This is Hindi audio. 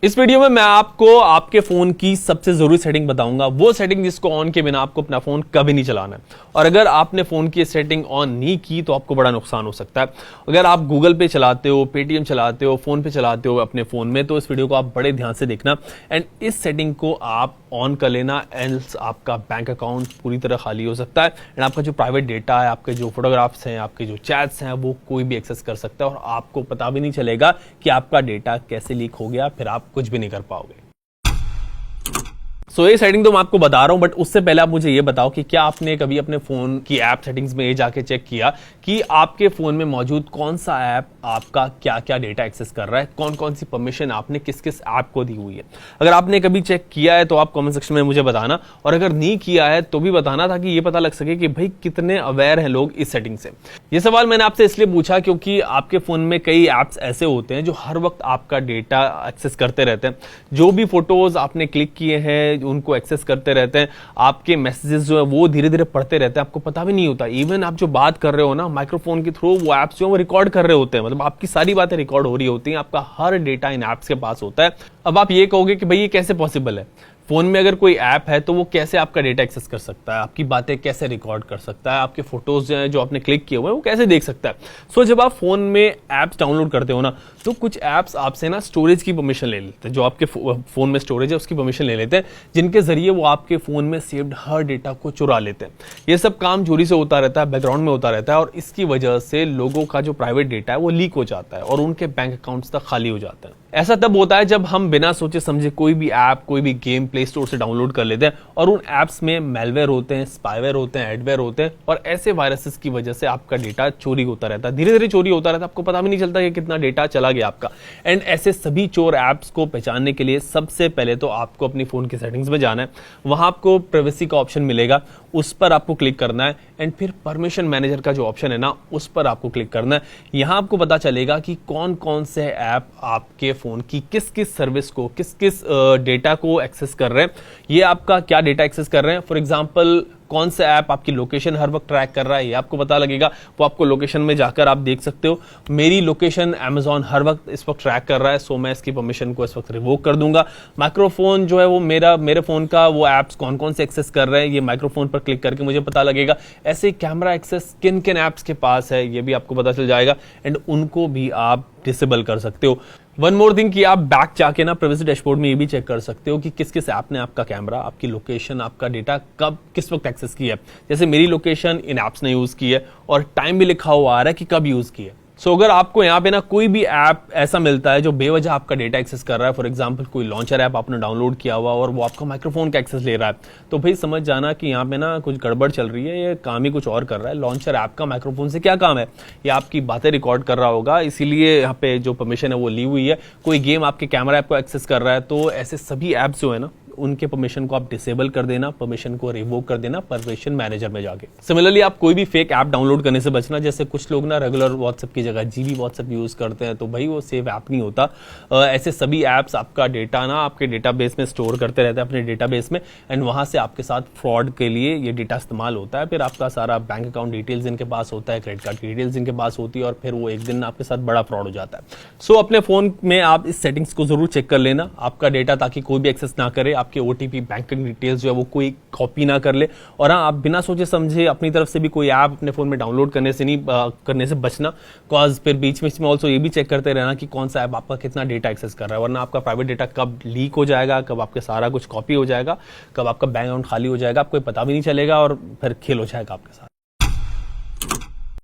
इस वीडियो में मैं आपको आपके फोन की सबसे जरूरी सेटिंग बताऊंगा, वो सेटिंग जिसको ऑन के बिना आपको अपना फोन कभी नहीं चलाना है। और अगर आपने फोन की सेटिंग ऑन नहीं की तो आपको बड़ा नुकसान हो सकता है। अगर आप गूगल पे चलाते हो, पेटीएम चलाते हो, फोन पे चलाते हो अपने फोन में, तो इस वीडियो को आप बड़े ध्यान से देखना एंड इस सेटिंग को आप ऑन कर लेना, एल्स आपका बैंक अकाउंट पूरी तरह खाली हो सकता है एंड आपका जो प्राइवेट डेटा है, आपके जो फोटोग्राफ्स हैं, आपके जो चैट्स हैं, वो कोई भी एक्सेस कर सकता है और आपको पता भी नहीं चलेगा कि आपका डेटा कैसे लीक हो गया, फिर आप कुछ भी नहीं कर पाओगे। ये सेटिंग तो मैं आपको बता रहा हूं, बट उससे पहले आप मुझे ये बताओ कि क्या आपने कभी अपने फोन की ऐप सेटिंग्स में ये जाके चेक किया कि आपके फोन में मौजूद कौन सा ऐप आपका क्या क्या डेटा एक्सेस कर रहा है, कौन कौन सी परमिशन आपने किस किस ऐप को दी हुई है। अगर आपने कभी चेक किया है तो आप कमेंट सेक्शन में मुझे बताना, और अगर नहीं किया है तो भी बताना, ताकि ये पता लग सके कि भाई कितने अवेयर हैं लोग इस सेटिंग से। ये सवाल मैंने आपसे इसलिए पूछा क्योंकि आपके फोन में कई ऐप्स ऐसे होते हैं जो हर वक्त आपका डेटा एक्सेस करते रहते हैं। जो भी फोटोज आपने क्लिक किए हैं उनको एक्सेस करते रहते हैं, आपके मैसेजेस जो है वो धीरे धीरे पढ़ते रहते हैं, आपको पता भी नहीं होता। इवन आप जो बात कर रहे हो ना माइक्रोफोन के थ्रू, वो ऐप्स जो है वो रिकॉर्ड कर रहे होते हैं, मतलब आपकी सारी बातें रिकॉर्ड हो रही होती हैं, आपका हर डेटा इन ऐप्स के पास होता है। अब आप ये कहोगे कि भाई ये कैसे पॉसिबल है, फोन में अगर कोई ऐप है तो वो कैसे आपका डेटा एक्सेस कर सकता है, आपकी बातें कैसे रिकॉर्ड कर सकता है, आपके फोटोज जो आपने क्लिक किए हुए हैं वो कैसे देख सकता है। जब आप फोन में ऐप्स डाउनलोड करते हो ना, तो कुछ ऐप्स आपसे ना स्टोरेज की परमिशन ले लेते हैं, जो आपके फोन में स्टोरेज है उसकी परमिशन ले लेते हैं, जिनके जरिए वो आपके फोन में सेव्ड हर डेटा को चुरा लेते हैं। ये सब काम चोरी से होता रहता है, बैकग्राउंड में होता रहता है, और इसकी वजह से लोगों का जो प्राइवेट डेटा है वो लीक हो जाता है और उनके बैंक अकाउंट्स तक खाली हो जाता है। ऐसा तब होता है जब हम बिना सोचे समझे कोई भी ऐप, कोई भी गेम प्ले स्टोर से डाउनलोड कर लेते हैं और उन ऐप्स में मेलवेयर होते हैं, स्पाईवेयर होते हैं, एडवेयर होते हैं, और ऐसे वायरसेस की वजह से आपका डेटा चोरी होता रहता है, धीरे धीरे चोरी होता रहता है, आपको पता भी नहीं चलता कि कितना डेटा चला गया आपका। एंड ऐसे सभी चोर ऐप्स को पहचानने के लिए सबसे पहले तो आपको अपनी फोन की सेटिंग्स में जाना है, वहां आपको प्राइवेसी का ऑप्शन मिलेगा, उस पर आपको क्लिक करना है एंड फिर परमिशन मैनेजर का जो ऑप्शन है ना, उस पर आपको क्लिक करना है। यहां आपको पता चलेगा कि कौन कौन से ऐप आपके फोन की किस किस सर्विस को, किस किस डेटा को एक्सेस कर रहे हैं, ये आपका क्या डेटा एक्सेस कर रहे हैं। फॉर एग्जांपल कौन सा ऐप आपकी लोकेशन हर वक्त ट्रैक कर रहा है, ये आपको पता लगेगा, वो आपको लोकेशन में जाकर आप देख सकते हो। मेरी लोकेशन अमेज़न हर वक्त इस वक्त ट्रैक कर रहा है, सो मैं इसकी परमिशन को इस वक्त रिवोक कर दूंगा। माइक्रोफोन जो है वो मेरे फोन का वो ऐप्स कौन कौन से एक्सेस कर रहे हैं, ये माइक्रोफोन पर क्लिक करके मुझे पता लगेगा। ऐसे कैमरा एक्सेस किन किन ऐप्स के पास है, ये भी आपको पता चल जाएगा एंड उनको भी आप डिसेबल कर सकते हो। वन मोर थिंग कि आप बैक जाके ना प्राइवेसी डैशबोर्ड में ये भी चेक कर सकते हो कि किस किस ऐप ने आपका कैमरा, आपकी लोकेशन, आपका डेटा कब किस वक्त एक्सेस किया है। जैसे मेरी लोकेशन इन ऐप्स ने यूज की है और टाइम भी लिखा हुआ आ रहा है कि कब यूज की है। अगर आपको यहाँ पे ना कोई भी ऐप ऐसा मिलता है जो बेवजह आपका डेटा एक्सेस कर रहा है, फॉर एग्जांपल कोई लॉन्चर ऐप आपने डाउनलोड किया हुआ और वो आपका माइक्रोफोन का एक्सेस ले रहा है, तो भाई समझ जाना कि यहाँ पे ना कुछ गड़बड़ चल रही है, ये काम ही कुछ और कर रहा है। लॉन्चर ऐप का माइक्रोफोन से क्या काम है, ये आपकी बातें रिकॉर्ड कर रहा होगा, इसीलिए यहाँ पे जो परमिशन है वो ली हुई है। कोई गेम आपके कैमरा ऐप को एक्सेस कर रहा है, तो ऐसे सभी ऐप्स जो है ना उनके परमिशन को आप डिसेबल कर देना, परमिशन को रिवोक कर देना परमिशन मैनेजर में जाके। सिमिलरली आप कोई भी फेक ऐप डाउनलोड करने से बचना, जैसे कुछ लोग ना रेगुलर व्हाट्सएप की जगह जीबी व्हाट्सएप यूज करते हैं, तो भाई वो सेफ ऐप नहीं होता। ऐसे सभी ऐप्स आपका डेटा ना आपके डेटाबेस में स्टोर करते रहते हैं, अपने डेटाबेस में, एंड वहां से आपके साथ फ्रॉड के लिए ये डेटा इस्तेमाल होता है। फिर आपका सारा बैंक अकाउंट डिटेल्स इनके पास होता है, क्रेडिट कार्ड की डिटेल्स इनके पास होती है, और फिर वो एक दिन आपके साथ बड़ा फ्रॉड हो जाता है। अपने फोन में आप इस सेटिंग्स को जरूर चेक कर लेना, आपका डेटा ताकि कोई भी एक्सेस ना करे, आपके ओटीपी, बैंक डिटेल्स जो है वो कोई कॉपी ना कर ले। और हाँ, आप बिना सोचे समझे अपनी तरफ से भी कोई ऐप अपने फोन में डाउनलोड करने से बचना, कॉज फिर बीच में ऑल्सो ये भी चेक करते रहना कि कौन सा ऐप आपका कितना डेटा एक्सेस कर रहा है, वरना आपका प्राइवेट डेटा कब लीक हो जाएगा, कब आपके सारा कुछ कॉपी हो जाएगा, कब आपका बैंक अकाउंट खाली हो जाएगा, आपको पता भी नहीं चलेगा और फिर खेल हो जाएगा आपके साथ।